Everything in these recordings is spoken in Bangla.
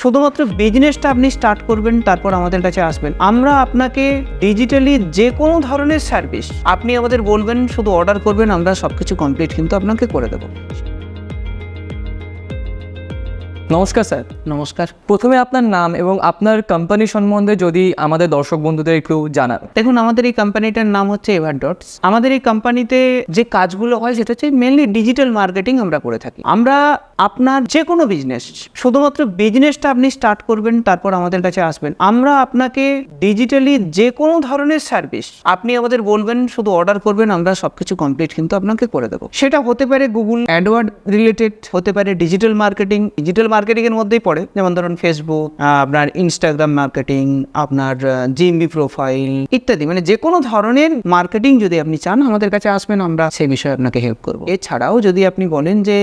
শুধুমাত্র বিজনেসটা আপনি স্টার্ট করবেন, তারপর আমাদের কাছে আসবেন। আমরা আপনাকে ডিজিটালি যে কোনো ধরনের সার্ভিস আপনি আমাদের বলবেন, শুধু অর্ডার করবেন, আমরা সবকিছু কমপ্লিট কিন্তু আপনাকে করে দেবো। নমস্কার স্যার। নমস্কার। প্রথমে আপনার নাম এবং আপনার কোম্পানি সম্বন্ধে যদি আমাদের দর্শক বন্ধুদের একটু জানান। দেখুন, আমাদের এই কোম্পানিটার নাম হচ্ছে এভারডটস। আমাদের এই কোম্পানিতে যে কাজগুলো হয় সেটা হচ্ছে মেনলি ডিজিটাল মার্কেটিং আমরা করে থাকি। আমরা আপনার যে কোনো বিজনেস, শুধুমাত্র বিজনেসটা আপনি স্টার্ট করবেন, তারপর আমাদের কাছে আসবেন। আমরা আপনাকে ডিজিটালি যে কোনো ধরনের সার্ভিস আপনি আমাদের বলবেন, শুধু অর্ডার করবেন, আমরা সবকিছু কমপ্লিট কিন্তু আপনাকে করে দেবো। সেটা হতে পারে গুগল অ্যাডওয়ার্ড রিলেটেড, হতে পারে ডিজিটাল মার্কেটিং। ডিজিটাল মার্কেটিং এর মধ্যেই পড়ে, যেমন ধরুন ফেসবুক, আপনার ইনস্টাগ্রাম মার্কেটিং, আপনার জিএমবি প্রোফাইল ইত্যাদি। মানে যে কোনো ধরনের মার্কেটিং যদি আপনি চান, আমাদের কাছে আসবেন, আমরা সেই বিষয়ে আপনাকে হেল্প করবো। এছাড়াও যদি আপনি বলেন যে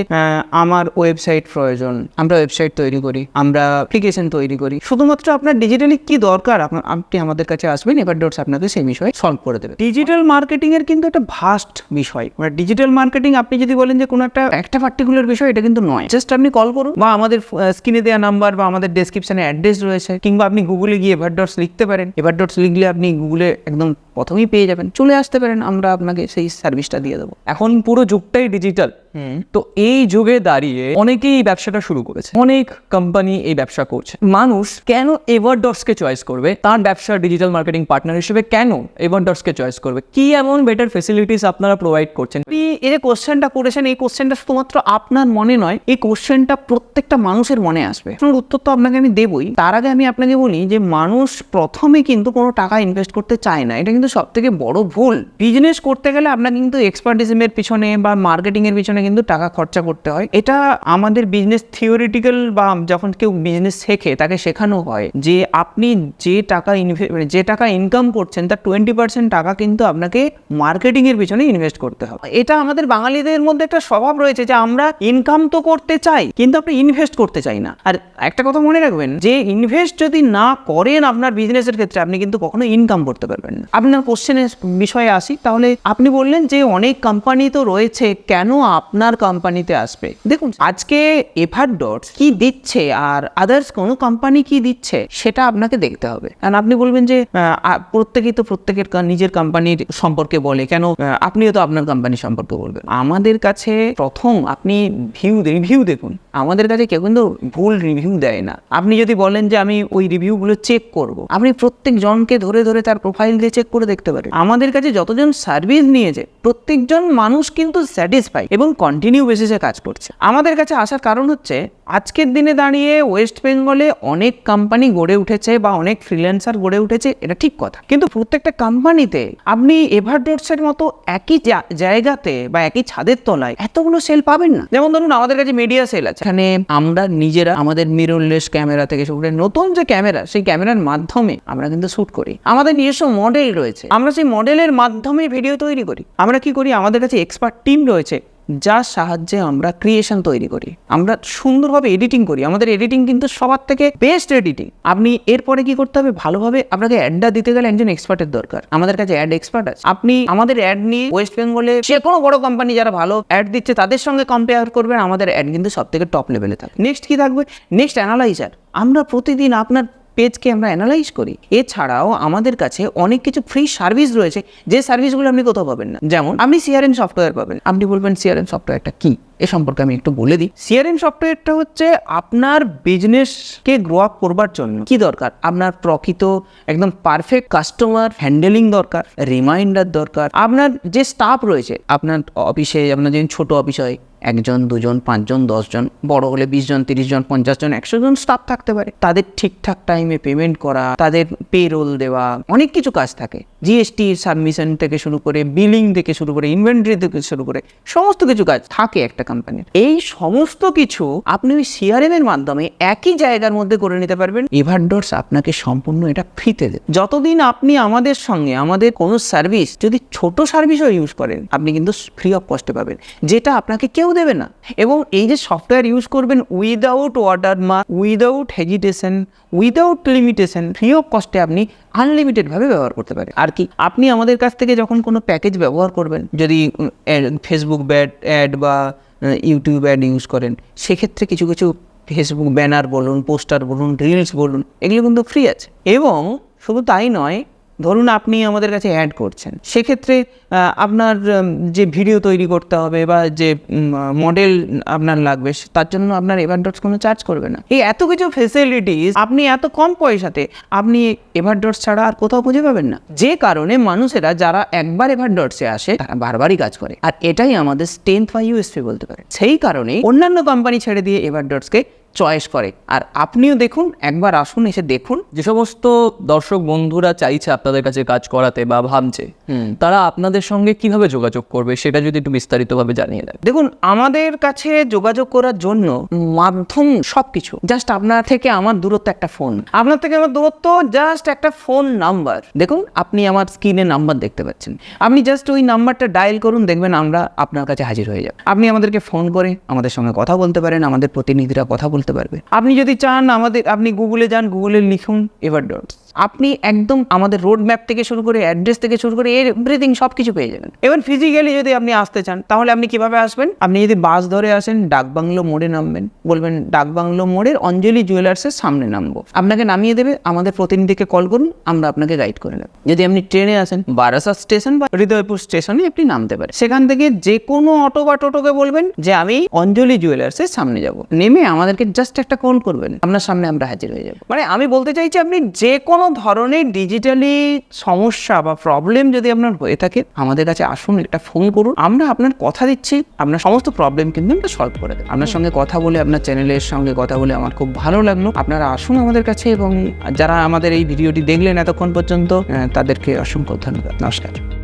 আমার ওয়েবসাইট প্রয়োজন, আমরা ওয়েবসাইট তৈরি করি, আমরা অ্যাপ্লিকেশন তৈরি করি। শুধুমাত্র আপনার ডিজিটালি কি দরকার, আপনি আমাদের কাছে আসবেন, এভারডটস আপনাকে সেই বিষয়ে সলভ করে দেবে। ডিজিটাল মার্কেটিং এর কিন্তু একটা ভাস্ট বিষয়। মানে ডিজিটাল মার্কেটিং আপনি যদি বলেন যে কোনো একটা পার্টিকুলার বিষয়, এটা কিন্তু নয়। জাস্ট আপনি কল করুন, বা আমাদের স্ক্রিনে দেওয়া নাম্বার বা আমাদের ডেসক্রিপশনে অ্যাড্রেস রয়েছে, কিংবা আপনি গুগলে গিয়ে এভারডটস লিখতে পারেন। এভারডটস লিখলে আপনি গুগলে একদম প্রথমেই পেয়ে যাবেন, চলে আসতে পারেন, আমরা আপনাকে সেই সার্ভিসটা দিয়ে দেবো। এখন পুরো যুগটাই ডিজিটাল, তো এই যুগে দাঁড়িয়ে অনেকেই এই ব্যবসাটা শুরু করেছে, অনেক কোম্পানি এই ব্যবসা করছে। মানুষ কেন এভারডটসকে চয়েস করবে তার ব্যবসার ডিজিটাল মার্কেটিং পার্টনার হিসেবে? কেন এভারডটসকে চয়েস করবে? কি এমন বেটার ফেসিলিটিস আপনারা প্রোভাইড করছেন? আপনি এই যে কোশ্চেনটা করেছেন, এই কোশ্চেনটা শুধুমাত্র আপনার মনে নয়, এই কোশ্চেনটা প্রত্যেকটা মানুষের মনে আসবে। উত্তর তো আপনাকে আমি দেবই। তার আগে আমি আপনাকে বলি যে মানুষ প্রথমে কিন্তু কোনো টাকা ইনভেস্ট করতে চায় না। এটা কিন্তু সব থেকে বড় ভুল। বিজনেস করতে গেলে আপনাকে কিন্তু এক্সপার্টিজমের পিছনে বা মার্কেটিং এর পিছনে কিন্তু টাকা খরচা করতে হয়। এটা আমাদের বিজনেস থিওরিটিক্যাল, বা যখন কেউ বিজনেস শেখে তাকে শেখানো হয় যে আপনি যে টাকা ইনকাম করছেন তার 20% টাকা কিন্তু আপনাকে মার্কেটিং এর পিছনে ইনভেস্ট করতে হবে। এটা আমাদের বাঙালিদের মধ্যে একটা স্বভাব রয়েছে যে আমরা ইনকাম তো করতে চাই, কিন্তু আপনি ইনভেস্ট করতে চাই না। আর একটা কথা মনে রাখবেন, যে ইনভেস্ট যদি না করেন আপনার বিজনেসের ক্ষেত্রে, আপনি কিন্তু কখনো ইনকাম করতে পারবেন না। আপনার কোশ্চেনের বিষয়ে আসি, তাহলে আপনি বললেন যে অনেক কোম্পানি তো রয়েছে, কেন আপনার কোম্পানিতে আসবে? দেখুন, আজকে এভারডটস কি দিচ্ছে আর আদার্স কোনো কোম্পানি কি দিচ্ছে, সেটা আপনাকে দেখতে হবে। কারণ আপনি বলবেন যে প্রত্যেকেই তো প্রত্যেকের নিজের কোম্পানির সম্পর্কে বলে, কেন আপনিও তো আপনার কোম্পানি সম্পর্কে বলবেন? আমাদের কাছে প্রথম আপনি রিভিউ দেখুন। আমাদের কাছে কেউ কিন্তু ভুল রিভিউ দেয় না। আপনি যদি বলেন যে আমি ওই রিভিউগুলো চেক করব, আপনি প্রত্যেক জনকে ধরে ধরে তার প্রোফাইল দিয়ে চেক করে দেখতে পারেন। আমাদের কাছে যতজন সার্ভিস নিয়েছে, প্রত্যেকজন মানুষ কিন্তু স্যাটিসফাই এবং কন্টিনিউ বেসিসে কাজ করছে। আমাদের কাছে আসার কারণ হচ্ছে, আজকের দিনে দাঁড়িয়ে ওয়েস্ট বেঙ্গলে অনেক কোম্পানি গড়ে উঠেছে বা অনেক ফ্রিল্যান্সার গড়ে উঠেছে, এটা ঠিক কথা। কিন্তু প্রত্যেকটা কোম্পানিতে আপনি এভারডটসের মতো একই জায়গাতে বা একই ছাদের তলায় এতগুলো সেল পাবেন না। যেমন ধরুন, আমাদের কাছে মিডিয়া সেল আছে, এখানে আমরা নিজেরা আমাদের মিররলেস ক্যামেরা থেকে শুরু করে নতুন যে ক্যামেরা, সেই ক্যামেরার মাধ্যমে আমরা কিন্তু শুট করি। আমাদের নিজস্ব মডেল রয়েছে, আমরা সেই মডেলের মাধ্যমে ভিডিও তৈরি করি। আমরা কি করি, আমাদের কাছে এক্সপার্ট টিম রয়েছে, যার সাহায্যে আমরা ক্রিয়েশন তৈরি করি, আমরা সুন্দরভাবে এডিটিং করি। আমাদের এডিটিং কিন্তু সবার থেকে বেস্ট এডিটিং। আপনি এরপরে কি করতে হবে, ভালোভাবে আপনাকে অ্যাডটা দিতে গেলে একজন এক্সপার্টের দরকার। আমাদের কাছে অ্যাড এক্সপার্ট আছে। আপনি আমাদের অ্যাড নিয়ে ওয়েস্ট বেঙ্গলে যে কোনো বড় কোম্পানি যারা ভালো অ্যাড দিচ্ছে তাদের সঙ্গে কম্পেয়ার করবেন, আমাদের অ্যাড কিন্তু সব থেকে টপ লেভেলে থাকে। নেক্সট কি থাকবে, নেক্সট অ্যানালাইজার। আমরা প্রতিদিন আপনার পেজকে আমরা অ্যানালাইজ করি। এছাড়াও আমাদের কাছে অনেক কিছু ফ্রি সার্ভিস রয়েছে, যে সার্ভিসগুলো আপনি কোথাও পাবেন না। যেমন আপনি সিআরএম সফটওয়্যার পাবেন। আপনি বলবেন সিআরএম সফটওয়্যারটা কি, এ সম্পর্কে আমি একটু বলে দিই। সিআরএম সফটওয়্যারটা হচ্ছে আপনার বিজনেসকে গ্রো আপ করবার জন্য কি দরকার, আপনার প্রকৃত একদম পারফেক্ট কাস্টমার হ্যান্ডেলিং দরকার, রিমাইন্ডার দরকার। আপনার যে স্টাফ রয়েছে আপনার অফিসে, আপনার যদি ছোট অফিস হয়, 1 জন 2 জন 5 জন 10 জন, বড় হলে 20 জন 30 জন 50 জন 100 জন স্টাফ থাকতে পারে। তাদের ঠিকঠাক টাইমে পেমেন্ট করা, তাদের পেরোল দেওয়া, অনেক কিছু কাজ থাকে। জিএসটি সাবমিশন থেকে শুরু করে, বিলিং থেকে শুরু করে, ইনভেন্টরি থেকে শুরু করে সমস্ত কিছু কাজ থাকে একটা কোম্পানির। এই সমস্ত কিছু আপনি ওই সিআরএম এর মাধ্যমে একই জায়গার মধ্যে করে নিতে পারবেন। এভারডটস আপনাকে সম্পূর্ণ এটা ফ্রিতে দেবে। যতদিন আপনি আমাদের সঙ্গে আমাদের কোনো সার্ভিস, যদি ছোট সার্ভিসও ইউজ করেন, আপনি কিন্তু ফ্রি অফ কস্টে পাবেন, যেটা আপনাকে কেউ দেবে না। এবং এই যে সফটওয়্যার ইউজ করবেন without watermark, without hesitation, without limitation, free of কস্টে আপনি আনলিমিটেডভাবে ব্যবহার করতে পারেন। আর কি, আপনি আমাদের কাছ থেকে যখন কোনো প্যাকেজ ব্যবহার করবেন, যদি ফেসবুক অ্যাড বা ইউটিউব অ্যাড ইউজ করেন, সেক্ষেত্রে কিছু ফেসবুক ব্যানার বলুন, পোস্টার বলুন, রিলস বলুন, এগুলো কিন্তু ফ্রি আছে। এবং শুধু তাই নয়, ধরুন আপনি আমাদের কাছে অ্যাড করছেন, সেক্ষেত্রে আপনার যে ভিডিও তৈরি করতে হবে বা যে মডেল আপনার লাগবে, তার জন্য আপনার এভারডটস কোনো চার্জ করবে না। এই এত কিছু ফেসিলিটিস আপনি এত কম পয়সাতে আপনি এভারডটস ছাড়া আর কোথাও খুঁজে পাবেন না। যে কারণে মানুষেরা যারা একবার এভারডটসে আসে তারা বারবারই কাজ করে, আর এটাই আমাদের স্ট্রেংথ বা ইউএসপি বলতে পারে। সেই কারণেই অন্যান্য কোম্পানি ছেড়ে দিয়ে এভারডটসকে চয়েস করে। আর আপনিও দেখুন, একবার আসুন, এসে দেখুন। যে সমস্ত দর্শক বন্ধুরা চাইছে আপনাদের কাছে কাজ করাতে বা ভাবছে, তারা আপনাদের সঙ্গে কিভাবে যোগাযোগ করবে সেটা যদি একটু বিস্তারিতভাবে জানিয়ে দেন। দেখুন, আমাদের কাছে যোগাযোগ করার জন্য মাধ্যম সবকিছু, জাস্ট আপনার থেকে আমার দূরত্ব একটা ফোন, আপনার থেকে আমার দূরত্ব জাস্ট একটা ফোন নাম্বার। দেখুন, আপনি আমার স্ক্রিনে নাম্বার দেখতে পাচ্ছেন, আপনি জাস্ট ওই নাম্বারটা ডায়াল করুন, দেখবেন আমরা আপনার কাছে হাজির হয়ে যাব। আপনি আমাদেরকে ফোন করে আমাদের সঙ্গে কথা বলতে পারেন, আমাদের প্রতিনিধিরা কথা বলতে পারবে। আপনি যদি চান আপনি গুগলে যান, গুগলে লিখুন এভারডটস, আপনি একদম আমাদের রোড ম্যাপ থেকে শুরু করে অ্যাড্রেস থেকে শুরু করে এভরিথিং সব কিছু পেয়ে যাবেন। এবার ফিজিক্যালি যদি আপনি আসতে চান, তাহলে আপনি কিভাবে আসবেন? আপনি যদি বাস ধরে আসেন, ডাকবাংলো মোড়ে নামবেন, বলবেন ডাকবাংলো মোড়ের অঞ্জলি জুয়েলার্সের সামনে নামবো, আপনাকে নামিয়ে দেবে। আমাদের প্রতিনিধিকে কল করুন, আমরা আপনাকে গাইড করে নেব। যদি আপনি ট্রেনে আসেন, বারাসাত স্টেশন বা হৃদয়পুর স্টেশনে আপনি নামতে পারেন। সেখান থেকে যে কোনো অটো বা টোটোকে বলবেন যে আমি অঞ্জলি জুয়েলার্সের সামনে যাব, নেমে আমাদেরকে জাস্ট একটা কল করবেন, আপনার সামনে আমরা হাজির হয়ে যাব। মানে আমি বলতে চাইছি, আপনি যে কোনো ধরনের ডিজিটালি সমস্যা বা প্রবলেম যদি আপনার হয়ে থাকে, আমাদের কাছে আসুন, একটা ফোন করুন, আমরা আপনার কথা দিচ্ছি, আপনার সমস্ত প্রবলেম কিন্তু আমরা সলভ করে দেবো। আপনার সঙ্গে কথা বলে, আপনার চ্যানেলের সঙ্গে কথা বলে আমার খুব ভালো লাগলো। আপনারা আসুন আমাদের কাছে, এবং যারা আমাদের এই ভিডিওটি দেখলেন এতক্ষণ পর্যন্ত, তাদেরকে অসংখ্য ধন্যবাদ। নমস্কার।